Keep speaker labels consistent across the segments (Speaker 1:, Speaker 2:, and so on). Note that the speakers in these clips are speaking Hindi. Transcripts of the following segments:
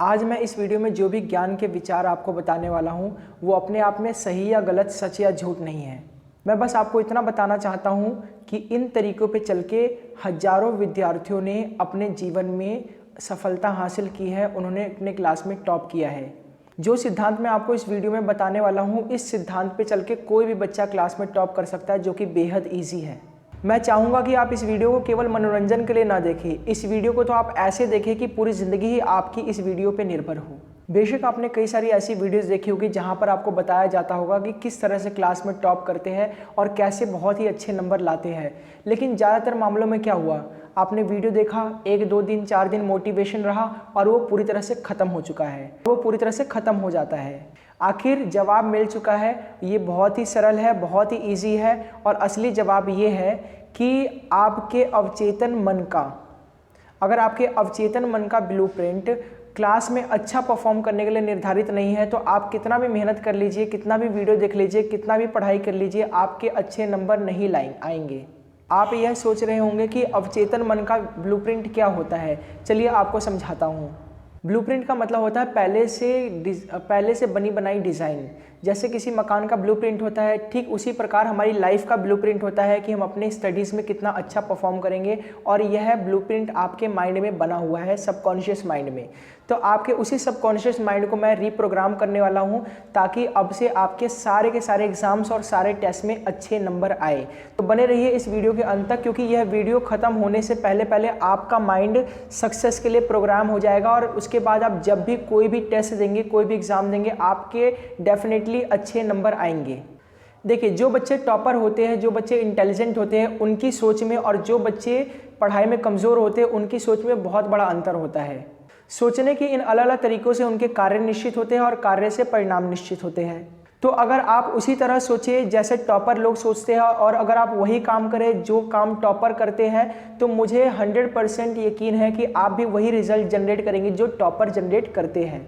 Speaker 1: आज मैं इस वीडियो में जो भी ज्ञान के विचार आपको बताने वाला हूँ वो अपने आप में सही या गलत, सच या झूठ नहीं है। मैं बस आपको इतना बताना चाहता हूँ कि इन तरीक़ों पे चल के हजारों विद्यार्थियों ने अपने जीवन में सफलता हासिल की है, उन्होंने अपने क्लास में टॉप किया है। जो सिद्धांत मैं आपको इस वीडियो में बताने वाला हूँ, इस सिद्धांत पे चल के कोई भी बच्चा क्लास में टॉप कर सकता है, जो कि बेहद ईजी है। मैं चाहूँगा कि आप इस वीडियो को केवल मनोरंजन के लिए ना देखें, इस वीडियो को तो आप ऐसे देखें कि पूरी ज़िंदगी ही आपकी इस वीडियो पे निर्भर हो। बेशक आपने कई सारी ऐसी वीडियोस देखी होगी जहाँ पर आपको बताया जाता होगा कि किस तरह से क्लास में टॉप करते हैं और कैसे बहुत ही अच्छे नंबर लाते हैं, लेकिन ज़्यादातर मामलों में क्या हुआ, आपने वीडियो देखा, 1 2 दिन 4 दिन मोटिवेशन रहा और वो पूरी तरह से ख़त्म हो चुका है, वो पूरी तरह से ख़त्म हो जाता है। आखिर जवाब मिल चुका है, ये बहुत ही सरल है, बहुत ही ईजी है और असली जवाब ये है कि आपके अवचेतन मन का, अगर आपके अवचेतन मन का ब्लूप्रिंट क्लास में अच्छा परफॉर्म करने के लिए निर्धारित नहीं है तो आप कितना भी मेहनत कर लीजिए, कितना भी वीडियो देख लीजिए, कितना भी पढ़ाई कर लीजिए, आपके अच्छे नंबर नहीं आएंगे। आप यह सोच रहे होंगे कि अवचेतन मन का ब्लूप्रिंट क्या होता है, चलिए आपको समझाता हूँ। ब्लूप्रिंट का मतलब होता है पहले से बनी बनाई डिज़ाइन। जैसे किसी मकान का ब्लूप्रिंट होता है, ठीक उसी प्रकार हमारी लाइफ का ब्लूप्रिंट होता है कि हम अपने स्टडीज़ में कितना अच्छा परफॉर्म करेंगे, और यह ब्लूप्रिंट आपके माइंड में बना हुआ है, सबकॉन्शियस माइंड में। तो आपके उसी सबकॉन्शियस माइंड को मैं रीप्रोग्राम करने वाला हूँ ताकि अब से आपके सारे के सारे एग्जाम्स और सारे टेस्ट में अच्छे नंबर आए। तो बने रहिए इस वीडियो के अंत तक, क्योंकि यह वीडियो ख़त्म होने से पहले पहले आपका माइंड सक्सेस के लिए प्रोग्राम हो जाएगा और उसके बाद आप जब भी कोई भी टेस्ट देंगे, कोई भी एग्ज़ाम देंगे, आपके डेफिनेटली अच्छे नंबर आएंगे। देखिए, जो बच्चे टॉपर होते हैं, जो बच्चे इंटेलिजेंट होते हैं, उनकी सोच में और जो बच्चे पढ़ाई में कमज़ोर होते हैं उनकी सोच में बहुत बड़ा अंतर होता है। सोचने के इन अलग अलग तरीक़ों से उनके कार्य निश्चित होते हैं और कार्य से परिणाम निश्चित होते हैं। तो अगर आप उसी तरह सोचें जैसे टॉपर लोग सोचते हैं और अगर आप वही काम करें जो काम टॉपर करते हैं, तो मुझे 100% यकीन है कि आप भी वही रिजल्ट जनरेट करेंगे जो टॉपर जनरेट करते हैं।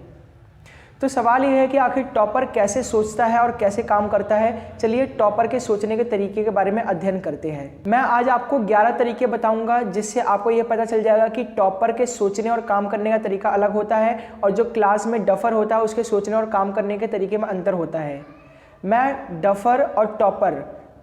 Speaker 1: तो सवाल ये है कि आखिर टॉपर कैसे सोचता है और कैसे काम करता है। चलिए टॉपर के सोचने के तरीके के बारे में अध्ययन करते हैं। मैं आज आपको 11 तरीके बताऊंगा जिससे आपको ये पता चल जाएगा कि टॉपर के सोचने और काम करने का तरीका अलग होता है और जो क्लास में डफर होता है उसके सोचने और काम करने के तरीके में अंतर होता है। मैं डफर और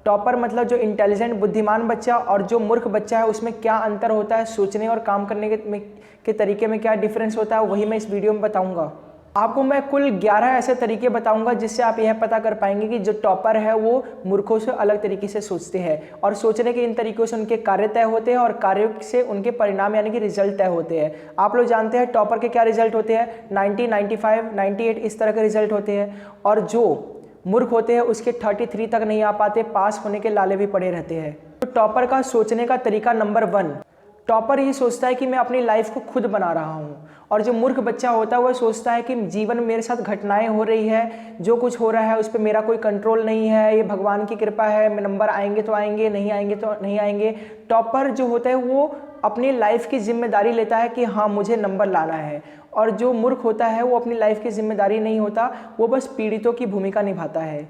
Speaker 1: टॉपर मतलब जो इंटेलिजेंट बुद्धिमान बच्चा और जो मूर्ख बच्चा है उसमें क्या अंतर होता है, सोचने और काम करने के तरीके में क्या डिफरेंस होता है, वही मैं इस वीडियो में बताऊंगा। आपको मैं कुल 11 ऐसे तरीके बताऊंगा जिससे आप यह पता कर पाएंगे कि जो टॉपर है वो मूर्खों से अलग तरीके से सोचते हैं और सोचने के इन तरीकों से उनके कार्य तय होते हैं और कार्यों से उनके परिणाम यानी कि रिजल्ट तय होते हैं। आप लोग जानते हैं टॉपर के क्या रिजल्ट होते हैं, 90, 95, 98 इस तरह के रिजल्ट होते हैं, और जो मूर्ख होते हैं उसके 33 तक नहीं आ पाते, पास होने के लाले भी पड़े रहते हैं। तो टॉपर का सोचने का तरीका नंबर 1, टॉपर ये सोचता है कि मैं अपनी लाइफ को खुद बना रहा हूँ, और जो मूर्ख बच्चा होता है वह सोचता है कि जीवन में मेरे साथ घटनाएं हो रही है, जो कुछ हो रहा है उस पर मेरा कोई कंट्रोल नहीं है, ये भगवान की कृपा है, नंबर आएंगे तो आएंगे, नहीं आएंगे तो नहीं आएंगे। टॉपर जो होता है वो अपनी लाइफ की जिम्मेदारी लेता है कि हाँ मुझे नंबर लाना है, और जो मूर्ख होता है वो अपनी लाइफ की जिम्मेदारी नहीं होता, वो बस पीड़ितों की भूमिका निभाता है।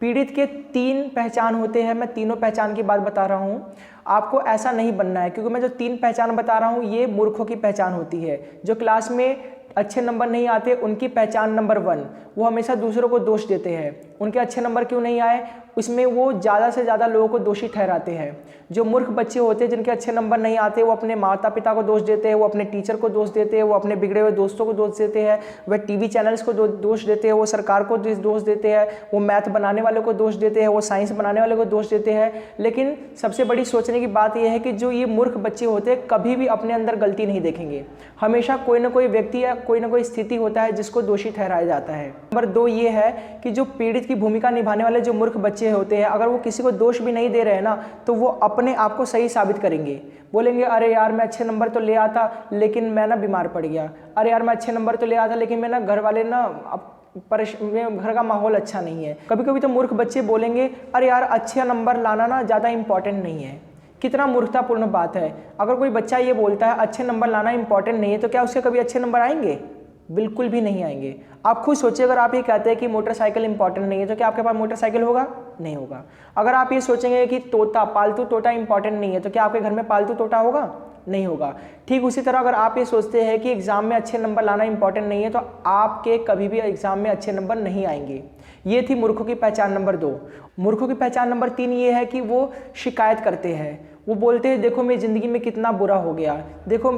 Speaker 1: पीड़ित के 3 पहचान होते हैं, मैं तीनों पहचान की बात बता रहा हूँ। आपको ऐसा नहीं बनना है, क्योंकि मैं जो 3 पहचान बता रहा हूँ ये मूर्खों की पहचान होती है। जो क्लास में अच्छे नंबर नहीं आते उनकी पहचान नंबर 1, वो हमेशा दूसरों को दोष देते हैं, उनके अच्छे नंबर क्यों नहीं आए उसमें वो ज़्यादा से ज़्यादा लोगों को दोषी ठहराते हैं। जो मूर्ख बच्चे होते हैं जिनके अच्छे नंबर नहीं आते, वो अपने माता पिता को दोष देते हैं, वो अपने टीचर को दोष देते हैं, वो अपने बिगड़े हुए दोस्तों को दोष देते हैं, वह टीवी चैनल्स को दोष देते हैं, वो सरकार को दोष देते हैं, वो मैथ बनाने वाले को दोष देते हैं, वो साइंस बनाने वाले को दोष देते हैं। लेकिन सबसे बड़ी सोचने की बात यह है कि जो ये मूर्ख बच्चे होते हैं कभी भी अपने अंदर गलती नहीं देखेंगे, हमेशा कोई ना कोई व्यक्ति या कोई ना कोई स्थिति होता है जिसको दोषी ठहराया जाता है। नंबर 2 ये है कि जो पीड़ित की भूमिका निभाने वाले जो मूर्ख बच्चे होते हैं, अगर वो किसी को दोष भी नहीं दे रहे हैं ना, तो वो अपने आप को सही साबित करेंगे। बोलेंगे अरे यार मैं अच्छे नंबर तो ले आता लेकिन मैं ना बीमार पड़ गया, अरे यार मैं अच्छे नंबर तो ले आता लेकिन मैं ना घर वाले ना घर का माहौल अच्छा नहीं है। कभी कभी तो मूर्ख बच्चे बोलेंगे अरे यार अच्छे नंबर लाना ना ज़्यादा इंपॉर्टेंट नहीं है। कितना मूर्खतापूर्ण बात है। अगर कोई बच्चा ये बोलता है अच्छे नंबर लाना इंपॉर्टेंट नहीं है, तो क्या उसके कभी अच्छे नंबर आएंगे? बिल्कुल भी नहीं आएंगे। आप खुद सोचिए, अगर आप ये कहते हैं कि मोटरसाइकिल इंपॉर्टेंट नहीं है, तो क्या आपके पास मोटरसाइकिल होगा? नहीं होगा। अगर आप ये सोचेंगे कि पालतू तोता इंपॉर्टेंट नहीं है, तो क्या आपके घर में पालतू तोता होगा? नहीं होगा। ठीक उसी तरह अगर आप ये सोचते हैं कि एग्ज़ाम में अच्छे नंबर लाना इंपॉर्टेंट नहीं है तो आपके कभी भी एग्ज़ाम में अच्छे नंबर नहीं आएंगे। ये थी मूर्खों की पहचान नंबर 2। मूर्खों की पहचान नंबर 3 ये है कि वो शिकायत करते हैं। वो बोलते हैं देखो मेरी ज़िंदगी में कितना बुरा हो गया, देखो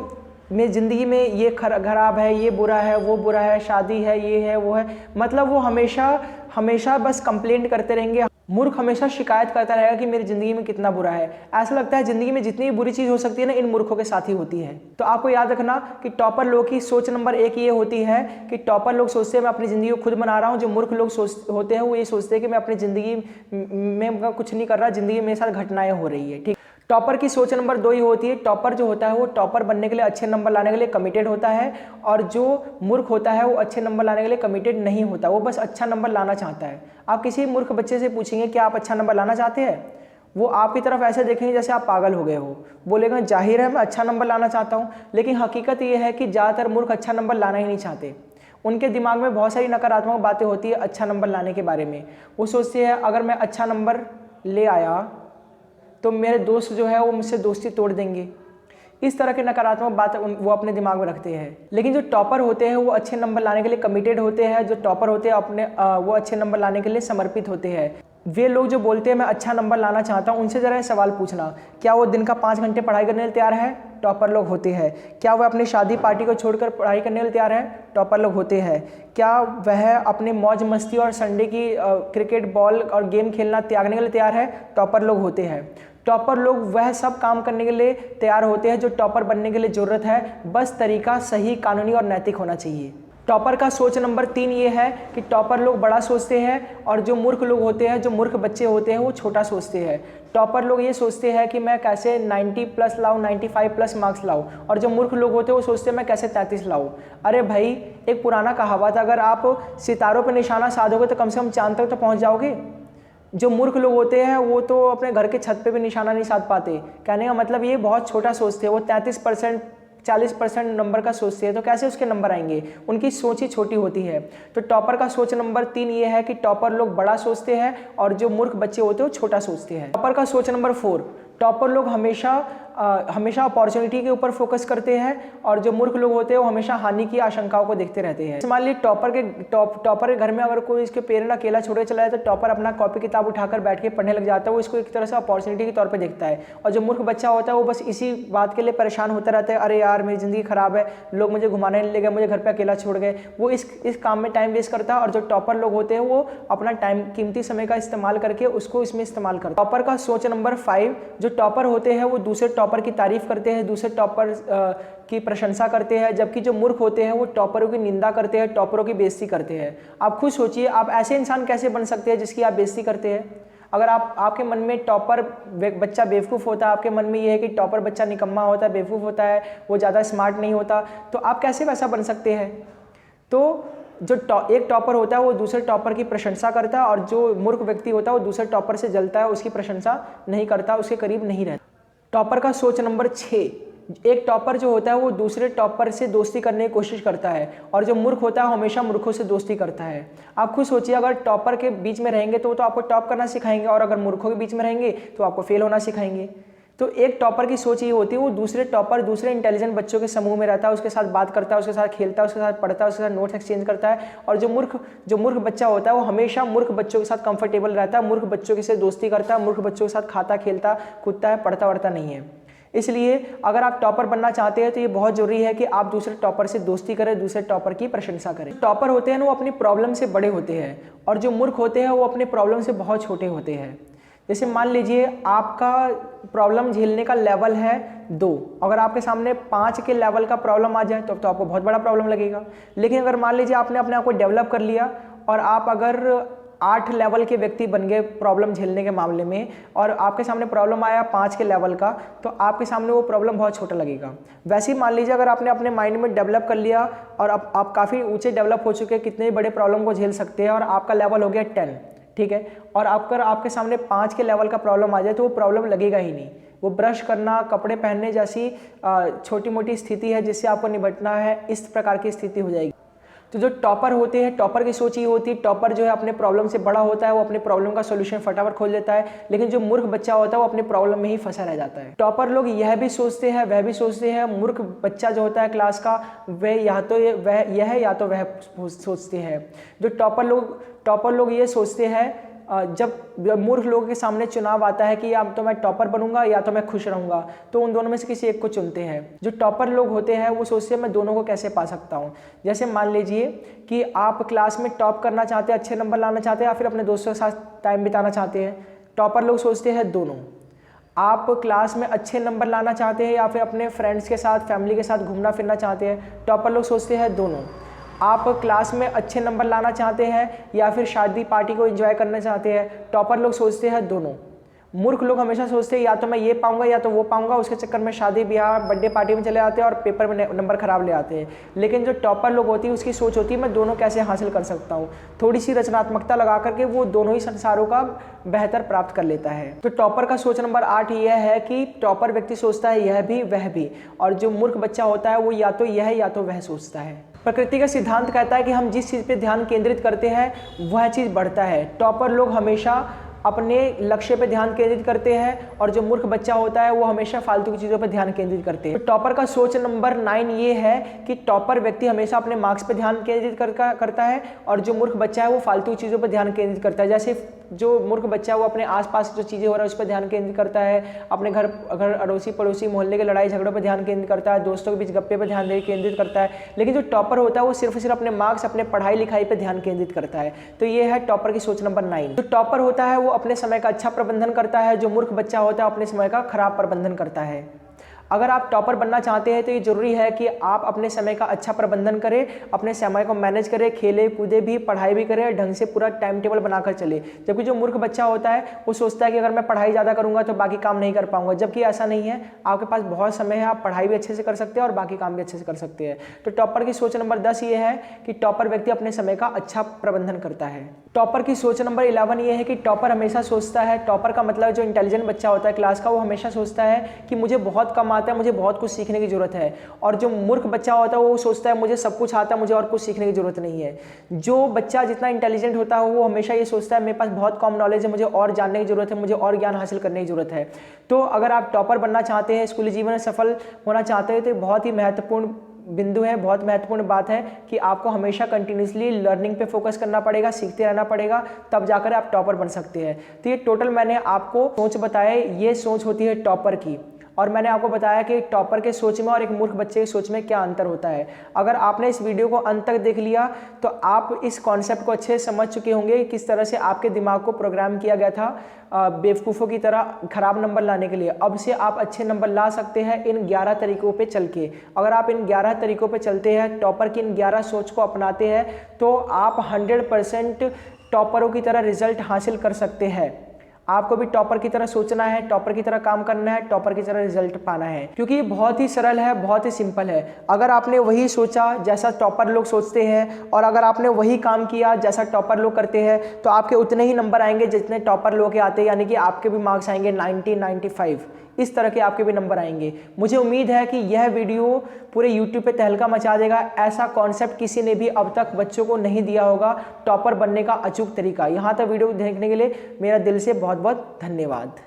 Speaker 1: मेरी ज़िंदगी में ये खराब है, ये बुरा है, वो बुरा है, शादी है, ये है, वो है। मतलब वो हमेशा बस कंप्लेंट करते रहेंगे। मूर्ख हमेशा शिकायत करता रहेगा कि मेरी ज़िंदगी में कितना बुरा है। ऐसा लगता है ज़िंदगी में जितनी भी बुरी चीज़ हो सकती है ना, इन मूर्खों के साथ ही होती है। तो आपको याद रखना कि टॉपर लोग की सोच नंबर 1 ये होती है कि टॉपर लोग सोचते हैं मैं अपनी ज़िंदगी को खुद बना रहा हूँ। जो मूर्ख लोग होते हैं वो ये सोचते हैं कि मैं अपनी ज़िंदगी में कुछ नहीं कर रहा, ज़िंदगी में मेरे साथ घटनाएँ हो रही है। ठीक, टॉपर की सोच नंबर 2 ही होती है। टॉपर जो होता है वो टॉपर बनने के लिए, अच्छे नंबर लाने के लिए कमिटेड होता है, और जो मूर्ख होता है वो अच्छे नंबर लाने के लिए कमिटेड नहीं होता, वो बस अच्छा नंबर लाना चाहता है। आप किसी मूर्ख बच्चे से पूछेंगे कि आप अच्छा नंबर लाना चाहते हैं, वो आपकी तरफ ऐसे देखेंगे जैसे आप पागल हो गए हो, बोलेगा जाहिर है मैं अच्छा नंबर लाना चाहता हूँ। लेकिन हकीकत ये है कि ज़्यादातर मूर्ख अच्छा नंबर लाना ही नहीं चाहते। उनके दिमाग में बहुत सारी नकारात्मक बातें होती है अच्छा नंबर लाने के बारे में। वो सोचते हैं अगर मैं अच्छा नंबर ले आया तो मेरे दोस्त जो है वो मुझसे दोस्ती तोड़ देंगे। इस तरह के नकारात्मक बात वो अपने दिमाग में रखते हैं। लेकिन जो टॉपर होते हैं वो अच्छे नंबर लाने के लिए कमिटेड होते हैं। जो टॉपर होते हैं वो अच्छे नंबर लाने के लिए समर्पित होते हैं। वे लोग जो बोलते हैं मैं अच्छा नंबर लाना चाहता हूँ, उनसे ज़रा सवाल पूछना, क्या वो दिन का 5 घंटे पढ़ाई करने के लिए तैयार है? टॉपर लोग होते हैं। क्या वह अपनी शादी पार्टी को छोड़कर पढ़ाई करने के लिए तैयार है? टॉपर लोग होते हैं। क्या वह अपने मौज मस्ती और संडे की क्रिकेट बॉल और गेम खेलना त्यागने के लिए तैयार है? टॉपर लोग होते हैं। टॉपर लोग वह सब काम करने के लिए तैयार होते हैं जो टॉपर बनने के लिए ज़रूरत है, बस तरीका सही, कानूनी और नैतिक होना चाहिए। टॉपर का सोच नंबर 3 ये है कि टॉपर लोग बड़ा सोचते हैं और जो मूर्ख लोग होते हैं, जो मूर्ख बच्चे होते हैं वो छोटा सोचते हैं। टॉपर लोग ये सोचते हैं कि मैं कैसे 90+ लाऊं, 95+ मार्क्स लाऊं, और जो मूर्ख लोग होते हैं वो सोचते हैं मैं कैसे 33 लाऊं। अरे भाई, एक पुराना कहावत, अगर आप सितारों पर निशाना साधोगे तो कम से कम चांद तक तो पहुँच जाओगे। जो मूर्ख लोग होते हैं वो तो अपने घर के छत पे भी निशाना नहीं साध पाते। कहने का मतलब ये बहुत छोटा सोचते हैं। वो 33% 40% नंबर का सोचते हैं तो कैसे उसके नंबर आएंगे? उनकी सोच ही छोटी होती है। तो टॉपर का सोच नंबर 3 ये है कि टॉपर लोग बड़ा सोचते हैं और जो मूर्ख बच्चे होते हैं वो छोटा सोचते हैं। टॉपर का सोच नंबर 4, टॉपर लोग हमेशा अपॉर्चुनिटी के ऊपर फोकस करते हैं और जो मूर्ख लोग होते हैं वो हमेशा हानि की आशंकाओं को देखते रहते हैं। मान लीजिए टॉपर के घर में अगर कोई इसके पेरेंट अकेला छोड़ के चला जाए तो टॉपर अपना कॉपी किताब उठाकर बैठ के पढ़ने लग जाता है। वो इसको एक तरह से अपॉर्चुनिटी के तौर पर देखता है। और जो मूर्ख बच्चा होता है वो बस इसी बात के लिए परेशान होता रहता है, अरे यार मेरी ज़िंदगी ख़राब है, लोग मुझे घुमाने नहीं ले गए, मुझे घर पर अकेला छोड़ गए। वो इस काम में टाइम वेस्ट करता है। और जो टॉपर लोग होते हैं वो अपना टाइम, कीमती समय का इस्तेमाल करके उसको इसमें इस्तेमाल करते हैं। टॉपर का सोच नंबर 5, जो टॉपर होते हैं वो दूसरे टॉपर की तारीफ करते हैं, दूसरे टॉपर की प्रशंसा करते हैं, जबकि जो मूर्ख होते हैं वो टॉपरों की निंदा करते हैं, टॉपरों की बेइज्जती करते हैं। आप खुद सोचिए, आप ऐसे इंसान कैसे बन सकते हैं जिसकी आप बेइज्जती करते हैं? अगर आपके मन में टॉपर बच्चा बेवकूफ़ होता है, आपके मन में ये है कि टॉपर बच्चा निकम्मा होता है, बेवकूफ़ होता है, वो ज़्यादा स्मार्ट नहीं होता, तो आप कैसे वैसा बन सकते हैं? तो जो एक टॉपर होता है वो दूसरे टॉपर की प्रशंसा करता है, और जो मूर्ख व्यक्ति होता है वो दूसरे टॉपर से जलता है, उसकी प्रशंसा नहीं करता, उसके करीब नहीं रहता। टॉपर का सोच नंबर 6, एक टॉपर जो होता है वो दूसरे टॉपर से दोस्ती करने की कोशिश करता है, और जो मूर्ख होता है हमेशा मूर्खों से दोस्ती करता है। आप खुद सोचिए, अगर टॉपर के बीच में रहेंगे तो वो तो आपको टॉप करना सिखाएंगे, और अगर मूर्खों के बीच में रहेंगे तो आपको फेल होना सिखाएंगे। तो एक टॉपर की सोच ये होती है, वो दूसरे इंटेलिजेंट बच्चों के समूह में रहता है, उसके साथ बात करता है, उसके साथ खेलता है, उसके साथ पढ़ता है, उसके साथ नोट्स एक्सचेंज करता है। और जो मूर्ख बच्चा होता है वो हमेशा मूर्ख बच्चों के साथ कंफर्टेबल रहता है, मूर्ख बच्चों के से दोस्ती करता है, मूर्ख बच्चों के साथ खाता, खेलता, कूदता है, पढ़ता वढ़ता नहीं है। इसलिए अगर आप टॉपर बनना चाहते हैं तो ये बहुत ज़रूरी है कि आप दूसरे टॉपर से दोस्ती करें, दूसरे टॉपर की प्रशंसा करें। टॉपर होते हैं ना वो अपनी प्रॉब्लम से बड़े होते हैं, और जो मूर्ख होते हैं वो अपने प्रॉब्लम से बहुत छोटे होते हैं। जैसे मान लीजिए आपका प्रॉब्लम झेलने का लेवल है 2, अगर आपके सामने 5 के लेवल का प्रॉब्लम आ जाए तो आपको बहुत बड़ा प्रॉब्लम लगेगा। लेकिन अगर मान लीजिए आपने अपने आप को डेवलप कर लिया और आप अगर 8 लेवल के व्यक्ति बन गए प्रॉब्लम झेलने के मामले में, और आपके सामने प्रॉब्लम आया 5 के लेवल का, तो आपके सामने वो प्रॉब्लम बहुत छोटा लगेगा। वैसे ही मान लीजिए अगर आपने अपने माइंड में डेवलप कर लिया और अब आप काफ़ी ऊंचे डेवलप हो चुके हैं, कितने बड़े प्रॉब्लम को झेल सकते हैं, और आपका लेवल हो गया 10, ठीक है, और आपके सामने 5 के लेवल का प्रॉब्लम आ जाए तो वो प्रॉब्लम लगेगा ही नहीं। वो ब्रश करना, कपड़े पहनने जैसी छोटी मोटी स्थिति है जिससे आपको निपटना है, इस प्रकार की स्थिति हो जाएगी। तो जो टॉपर होते हैं, टॉपर की सोच ये होती है, टॉपर जो है अपने प्रॉब्लम से बड़ा होता है, वो अपने प्रॉब्लम का सोल्यूशन फटाफट खोज लेता है, लेकिन जो मूर्ख बच्चा होता है वो अपने प्रॉब्लम में ही फंसा रह जाता है। टॉपर लोग यह भी सोचते हैं, वह भी सोचते हैं, मूर्ख बच्चा जो होता है क्लास का, वह या तो यह या तो वह सोचते हैं। जो टॉपर लोग ये सोचते हैं, जब मूर्ख लोगों के सामने चुनाव आता है कि या तो मैं टॉपर बनूंगा या तो मैं खुश रहूंगा, तो उन दोनों में से किसी एक को चुनते हैं। जो टॉपर लोग होते हैं वो सोचते हैं मैं दोनों को कैसे पा सकता हूं। जैसे मान लीजिए कि आप क्लास में टॉप करना चाहते हैं, अच्छे नंबर लाना चाहते हैं, या फिर अपने दोस्तों के साथ टाइम बिताना चाहते हैं। टॉपर लोग सोचते हैं दोनों। आप क्लास में अच्छे नंबर लाना चाहते हैं या फिर अपने फ्रेंड्स के साथ, फैमिली के साथ घूमना फिरना चाहते हैं, टॉपर लोग सोचते हैं दोनों। आप क्लास में अच्छे नंबर लाना चाहते हैं या फिर शादी पार्टी को एंजॉय करना चाहते हैं, टॉपर लोग सोचते हैं दोनों। मूर्ख लोग हमेशा सोचते हैं या तो मैं ये पाऊंगा या तो वो पाऊंगा, उसके चक्कर में शादी ब्याह बर्थडे पार्टी में चले जाते हैं और पेपर में नंबर खराब ले आते हैं। लेकिन जो टॉपर लोग होती है उसकी सोच होती है मैं दोनों कैसे हासिल कर सकता हूँ। थोड़ी सी रचनात्मकता लगा करके वो दोनों ही संसारों का बेहतर प्राप्त कर लेता है। तो टॉपर का सोच नंबर 8 यह है कि टॉपर व्यक्ति सोचता है यह भी वह भी, और जो मूर्ख बच्चा होता है वो या तो यह या तो वह सोचता है। प्रकृति का सिद्धांत कहता है कि हम जिस चीज़ पे ध्यान केंद्रित करते हैं वह चीज़ बढ़ता है। टॉपर लोग हमेशा अपने लक्ष्य पे ध्यान केंद्रित करते हैं और जो मूर्ख बच्चा होता है वो हमेशा फालतू की चीज़ों पे ध्यान केंद्रित करते हैं। तो टॉपर का सोच नंबर 9 ये है कि टॉपर व्यक्ति हमेशा अपने मार्क्स पे ध्यान केंद्रित करता है और जो मूर्ख बच्चा है वो फालतू चीज़ों पर ध्यान केंद्रित करता है। जैसे जो मूर्ख बच्चा है वो अपने आसपास जो चीज़ें हो रहा है उस पर ध्यान केंद्रित करता है, अपने घर अड़ोसी पड़ोसी मोहल्ले के लड़ाई झगड़ों पर ध्यान केंद्रित करता है, दोस्तों के बीच गप्पे पर ध्यान केंद्रित करता है। लेकिन जो टॉपर होता है वो सिर्फ अपने मार्क्स, अपने पढ़ाई लिखाई पर ध्यान केंद्रित करता है। तो ये है टॉपर की सोच नंबर 9। जो टॉपर होता है वो अपने समय का अच्छा प्रबंधन करता है, जो मूर्ख बच्चा होता है अपने समय का खराब प्रबंधन करता है। अगर आप टॉपर बनना चाहते हैं तो ये जरूरी है कि आप अपने समय का अच्छा प्रबंधन करें, अपने समय को मैनेज करें, खेले कूदे भी, पढ़ाई भी करें, ढंग से पूरा टाइम टेबल बनाकर चले। जबकि जो मूर्ख बच्चा होता है वो सोचता है कि अगर मैं पढ़ाई ज़्यादा करूंगा तो बाकी काम नहीं कर पाऊंगा, जबकि ऐसा नहीं है। आपके पास बहुत समय है, आप पढ़ाई भी अच्छे से कर सकते हैं और बाकी काम भी अच्छे से कर सकते हैं। तो टॉपर की सोच नंबर 10 ये है कि टॉपर व्यक्ति अपने समय का अच्छा प्रबंधन करता है। टॉपर की सोच नंबर 11 ये है कि टॉपर हमेशा सोचता है, टॉपर का मतलब जो इंटेलिजेंट बच्चा होता है क्लास का, वो हमेशा सोचता है कि मुझे बहुत कम आता है, मुझे बहुत कुछ सीखने की जरूरत है। और जो मूर्ख बच्चा होता है वो सोचता है मुझे सब कुछ आता है, मुझे और कुछ सीखने की जरूरत नहीं है। जो बच्चा जितना इंटेलिजेंट होता है वो हमेशा ये सोचता है मेरे पास बहुत कम नॉलेज है, मुझे और जानने की जरूरत है, मुझे और ज्ञान हासिल करने की जरूरत है। तो अगर आप टॉपर बनना चाहते हैं, स्कूली जीवन में सफल होना चाहते हैं, तो बहुत ही महत्वपूर्ण बिंदु है, बहुत महत्वपूर्ण बात है कि आपको हमेशा कंटिन्यूसली लर्निंग पे फोकस करना पड़ेगा, सीखते रहना पड़ेगा, तब जाकर आप टॉपर बन सकते हैं। तो ये टोटल मैंने आपको सोच बताए, ये सोच होती है टॉपर की, और मैंने आपको बताया कि टॉपर के सोच में और एक मूर्ख बच्चे की सोच में क्या अंतर होता है। अगर आपने इस वीडियो को अंत तक देख लिया तो आप इस कॉन्सेप्ट को अच्छे से समझ चुके होंगे कि किस तरह से आपके दिमाग को प्रोग्राम किया गया था बेवकूफ़ों की तरह खराब नंबर लाने के लिए। अब से आप अच्छे नंबर ला सकते हैं इन 11 तरीकों पे चल के। अगर आप इन 11 तरीकों पे चलते हैं, टॉपर की इन 11 सोच को अपनाते हैं, तो आप 100% टॉपरों की तरह रिजल्ट हासिल कर सकते हैं। आपको भी टॉपर की तरह सोचना है, टॉपर की तरह काम करना है, टॉपर की तरह रिजल्ट पाना है, क्योंकि ये बहुत ही सरल है, बहुत ही सिंपल है। अगर आपने वही सोचा जैसा टॉपर लोग सोचते हैं और अगर आपने वही काम किया जैसा टॉपर लोग करते हैं, तो आपके उतने ही नंबर आएंगे जितने टॉपर लोग के आते हैं, यानी कि आपके भी मार्क्स आएंगे 90, 95, इस तरह के आपके भी नंबर आएंगे। मुझे उम्मीद है कि यह वीडियो पूरे YouTube पे तहलका मचा देगा। ऐसा कॉन्सेप्ट किसी ने भी अब तक बच्चों को नहीं दिया होगा, टॉपर बनने का अचूक तरीका। यहाँ तक वीडियो देखने के लिए मेरा दिल से बहुत बहुत धन्यवाद।